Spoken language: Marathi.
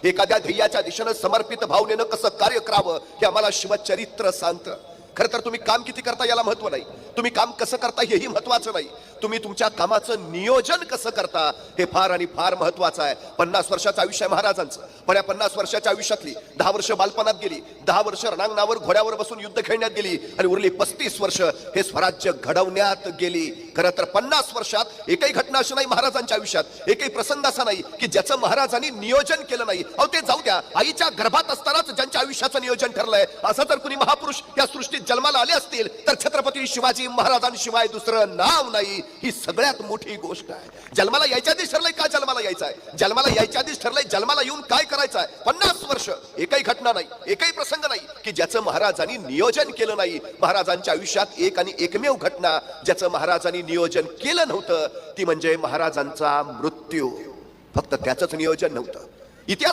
एखाद्या ध्येयाच्या दिशेनं समर्पित भावनेनं कसं कार्य करावं हे आम्हाला शिवचरित्र सांगतं. खरं तर तुम्ही काम किती करता याला महत्व नाही, तुम्ही काम कसं करता हेही महत्वाचं नाही, तुम्ही तुमच्या कामाचं नियोजन कसं करता हे फार आणि फार महत्वाचं आहे. 50 वर्षाचं आयुष्य आहे महाराजांचं, पण या 50 वर्षाच्या आयुष्यातली 10 वर्ष बालपणात गेली, 10 वर्ष रणांगणावर घोड्यावर बसून युद्ध खेळण्यात गेली आणि उरली 35 वर्ष हे स्वराज्य घडवण्यात गेली. खरं तर 50 वर्षात एकही घटना अशी नाही महाराजांच्या आयुष्यात, एकही प्रसंग असा नाही की ज्याचं महाराजांनी नियोजन केलं नाही. अहो ते जाऊ द्या, आईच्या गर्भात असतानाच ज्यांच्या आयुष्याचं नियोजन ठरलंय असं जर कुणी महापुरुष या सृष्टीत जन्माला आले असतील तर छत्रपती शिवाजी महाराजांशिवाय दुसरं नाव नाही. ही सगळ्यात मोठी गोष्ट आहे. जन्माला यायच्या आधीच ठरलंय का जन्माला यायचं आहे, जन्माला यायच्या आधीच ठरलंय जन्माला येऊन काय करायचं आहे. 50 वर्ष एकही घटना नाही, एकही प्रसंग नाही की ज्याचं महाराजांनी नियोजन केलं नाही. महाराजांच्या आयुष्यात एक आणि एकमेव घटना ज्याचं महाराजांनी नियोजन केलं नव्हतं ती म्हणजे महाराजांचा मृत्यू. फक्त त्याचंच नियोजन नव्हतं. इतिहास